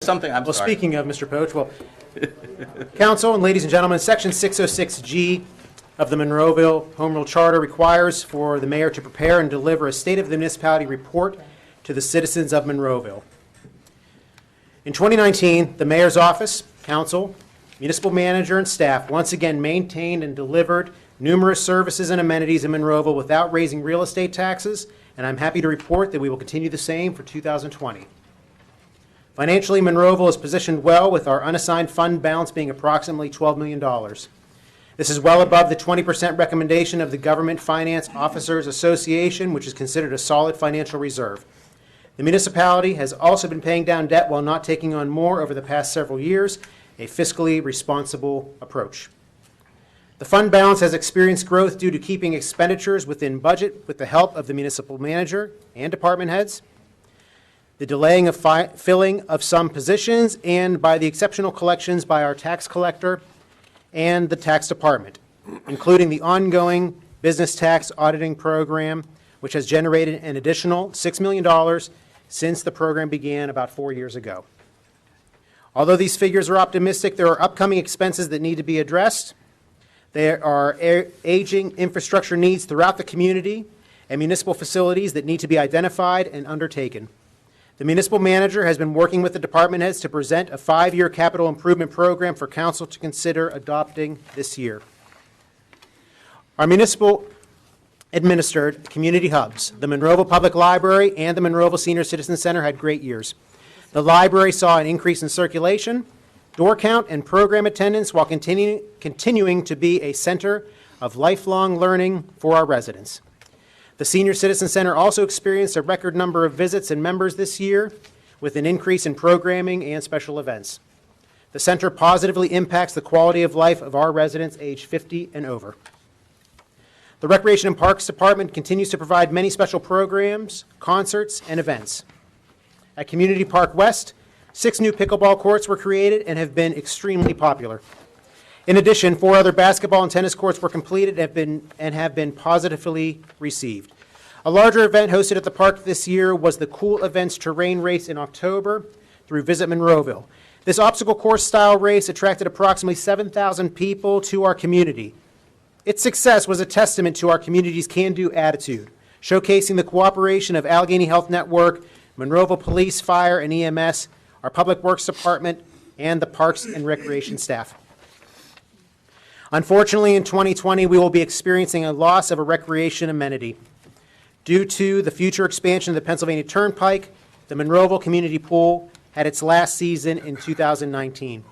something, I'm Well, sorry. speaking of Mr. Poach, well, Council and ladies and gentlemen, Section 606G of the Monroeville Home Rule Charter requires for the mayor to prepare and deliver a State of the Municipality report to the citizens of Monroeville. In 2019, the mayor's office, council, municipal manager, and staff once again maintained and delivered numerous services and amenities in Monroeville without raising real estate taxes, and I'm happy to report that we will continue the same for 2020. Financially, Monroeville is positioned well with our unassigned fund balance being approximately $12 million. This is well above the 20% recommendation of the Government Finance Officers Association, which is considered a solid financial reserve. The municipality has also been paying down debt while not taking on more over the past several years, a fiscally responsible approach. The fund balance has experienced growth due to keeping expenditures within budget with the help of the municipal manager and department heads, the delaying of filling of some positions, and by the exceptional collections by our tax collector and the tax department, including the ongoing business tax auditing program, which has generated an additional $6 million since the program began about 4 years ago. Although these figures are optimistic, there are upcoming expenses that need to be addressed. There are aging infrastructure needs throughout the community and municipal facilities that need to be identified and undertaken. The municipal manager has been working with the department heads to present a 5-year capital improvement program for council to consider adopting this year. Our municipal administered community hubs, the Monroeville Public Library and the Monroeville Senior Citizen Center, had great years. The library saw an increase in circulation, door count, and program attendance while continuing to be a center of lifelong learning for our residents. The Senior Citizen Center also experienced a record number of visits and members this year, with an increase in programming and special events. The center positively impacts the quality of life of our residents aged 50 and over. The Recreation and Parks Department continues to provide many special programs, concerts, and events. At Community Park West, 6 new pickleball courts were created and have been extremely popular. In addition, 4 other basketball and tennis courts were completed and have been positively received. A larger event hosted at the park this year was the Cool Events Terrain Race in October through Visit Monroeville. This obstacle course style race attracted approximately 7,000 people to our community. Its success was a testament to our community's can-do attitude, showcasing the cooperation of Allegheny Health Network, Monroeville Police, Fire, and EMS, our Public Works Department, and the Parks and Recreation staff. Unfortunately, in 2020, we will be experiencing a loss of a recreation amenity. Due to the future expansion of the Pennsylvania Turnpike, the Monroeville Community Pool had its last season in 2019.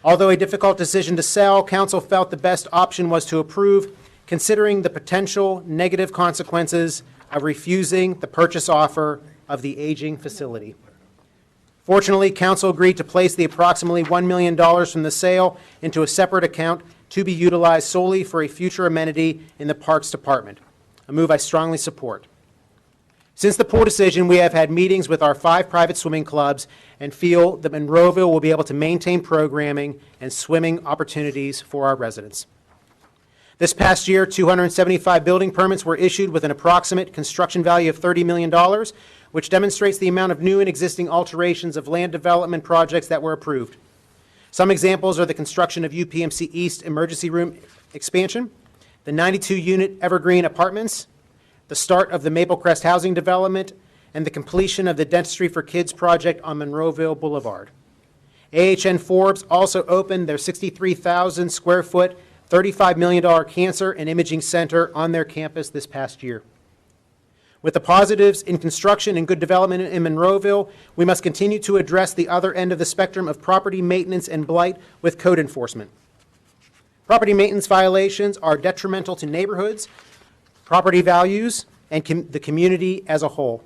Although a difficult decision to sell, council felt the best option was to approve, considering the potential negative consequences of refusing the purchase offer of the aging facility. Fortunately, council agreed to place the approximately $1 million from the sale into a separate account to be utilized solely for a future amenity in the Parks Department, a move I strongly support. Since the pool decision, we have had meetings with our 5 private swimming clubs and feel that Monroeville will be able to maintain programming and swimming opportunities for our residents. This past year, 275 building permits were issued with an approximate construction value of $30 million, which demonstrates the amount of new and existing alterations of land development projects that were approved. Some examples are the construction of UPMC East Emergency Room expansion, the 92-unit Evergreen Apartments, the start of the Maple Crest housing development, and the completion of the Dentistry for Kids project on Monroeville Boulevard. AHN Forbes also opened their 63,000 square foot, $35 million cancer and imaging center on their campus this past year. With the positives in construction and good development in Monroeville, we must continue to address the other end of the spectrum of property maintenance and blight with code enforcement. Property maintenance violations are detrimental to neighborhoods, property values, and the community as a whole.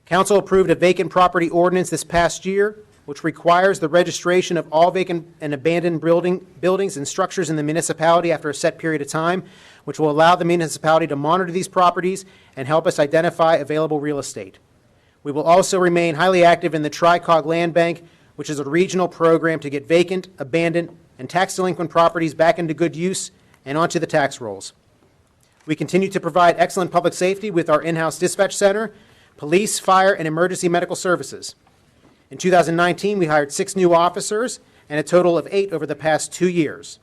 Council approved a vacant property ordinance this past year, which requires the registration of all vacant and abandoned buildings and structures in the municipality after a set period of time, which will allow the municipality to monitor these properties and help us identify available real estate. We will also remain highly active in the Tri-Cog Land Bank, which is a regional program to get vacant, abandoned, and tax delinquent properties back into good use and onto the tax rolls. We continue to provide excellent public safety with our in-house dispatch center, police, fire, and emergency medical services. In 2019, we hired 6 new officers and a total of 8 over the past 2 years.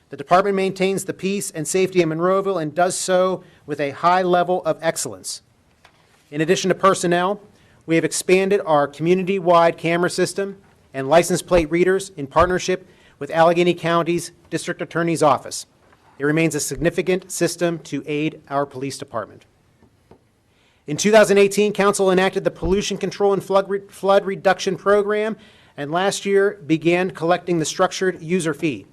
The department maintains the peace and safety in Monroeville and does so with a high level of excellence. In addition to personnel, we have expanded our community-wide camera system and license plate readers in partnership with Allegheny County's District Attorney's Office. It remains a significant system to aid our police department. In 2018, Council enacted the Pollution Control and Flood Reduction Program, and last year began collecting the structured user fee.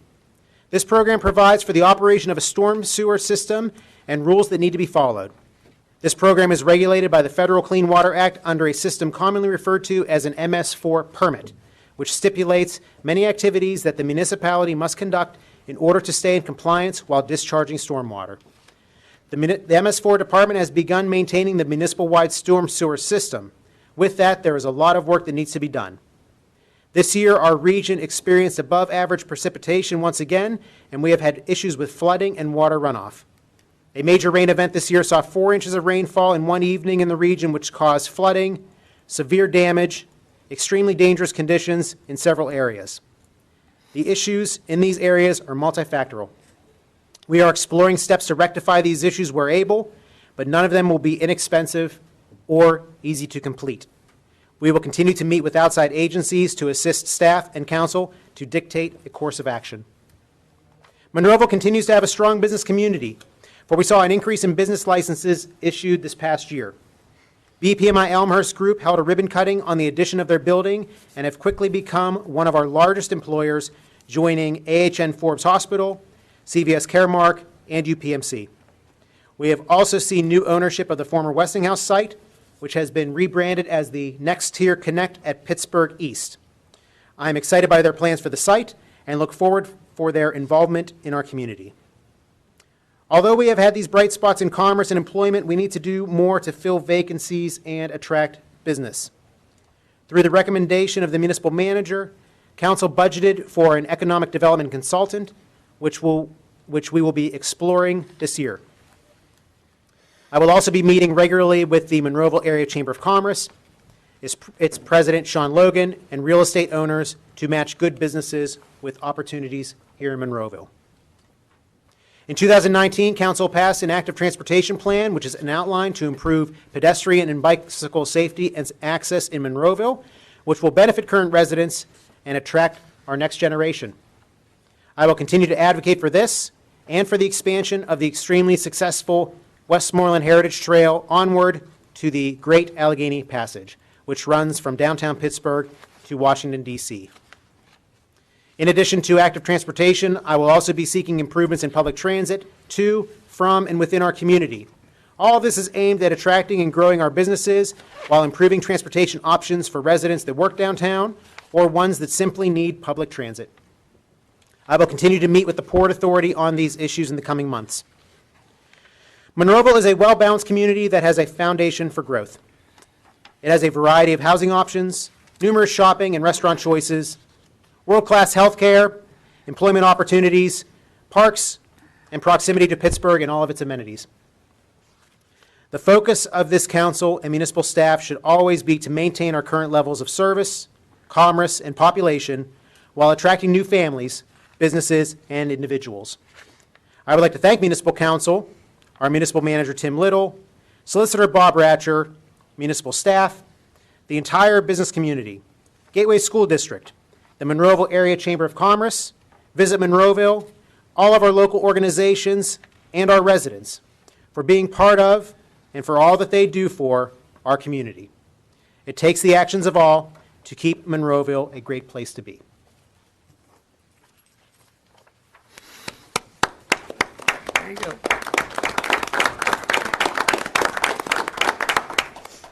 This program provides for the operation of a storm sewer system and rules that need to be followed. This program is regulated by the Federal Clean Water Act under a system commonly referred to as an MS4 permit, which stipulates many activities that the municipality must conduct in order to stay in compliance while discharging stormwater. The MS4 department has begun maintaining the municipal-wide storm sewer system. With that, there is a lot of work that needs to be done. This year, our region experienced above-average precipitation once again, and we have had issues with flooding and water runoff. A major rain event this year saw 4 inches of rainfall in one evening in the region, which caused flooding, severe damage, extremely dangerous conditions in several areas. The issues in these areas are multifactorial. We are exploring steps to rectify these issues where able, but none of them will be inexpensive or easy to complete. We will continue to meet with outside agencies to assist staff and council to dictate a course of action. Monroeville continues to have a strong business community, for we saw an increase in business licenses issued this past year. BPMI Elmhurst Group held a ribbon cutting on the addition of their building and have quickly become one of our largest employers, joining AHN Forbes Hospital, CVS Caremark, and UPMC. We have also seen new ownership of the former Westinghouse site, which has been rebranded as the Next Tier Connect at Pittsburgh East. I am excited by their plans for the site and look forward for their involvement in our community. Although we have had these bright spots in commerce and employment, we need to do more to fill vacancies and attract business. Through the recommendation of the municipal manager, council budgeted for an economic development consultant, which we will be exploring this year. I will also be meeting regularly with the Monroeville Area Chamber of Commerce, its president, Sean Logan, and real estate owners to match good businesses with opportunities here in Monroeville. In 2019, Council passed an active transportation plan, which is an outline to improve pedestrian and bicycle safety and access in Monroeville, which will benefit current residents and attract our next generation. I will continue to advocate for this and for the expansion of the extremely successful Westmoreland Heritage Trail onward to the Great Allegheny Passage, which runs from downtown Pittsburgh to Washington, D.C. In addition to active transportation, I will also be seeking improvements in public transit to, from, and within our community. All of this is aimed at attracting and growing our businesses while improving transportation options for residents that work downtown or ones that simply need public transit. I will continue to meet with the Port Authority on these issues in the coming months. Monroeville is a well-balanced community that has a foundation for growth. It has a variety of housing options, numerous shopping and restaurant choices, world-class health care, employment opportunities, parks, and proximity to Pittsburgh and all of its amenities. The focus of this council and municipal staff should always be to maintain our current levels of service, commerce, and population while attracting new families, businesses, and individuals. I would like to thank Municipal Council, our Municipal Manager Tim Little, Solicitor Bob Ratcher, municipal staff, the entire business community, Gateway School District, the Monroeville Area Chamber of Commerce, Visit Monroeville, all of our local organizations, and our residents for being part of and for all that they do for our community. It takes the actions of all to keep Monroeville a great place to be. There you go.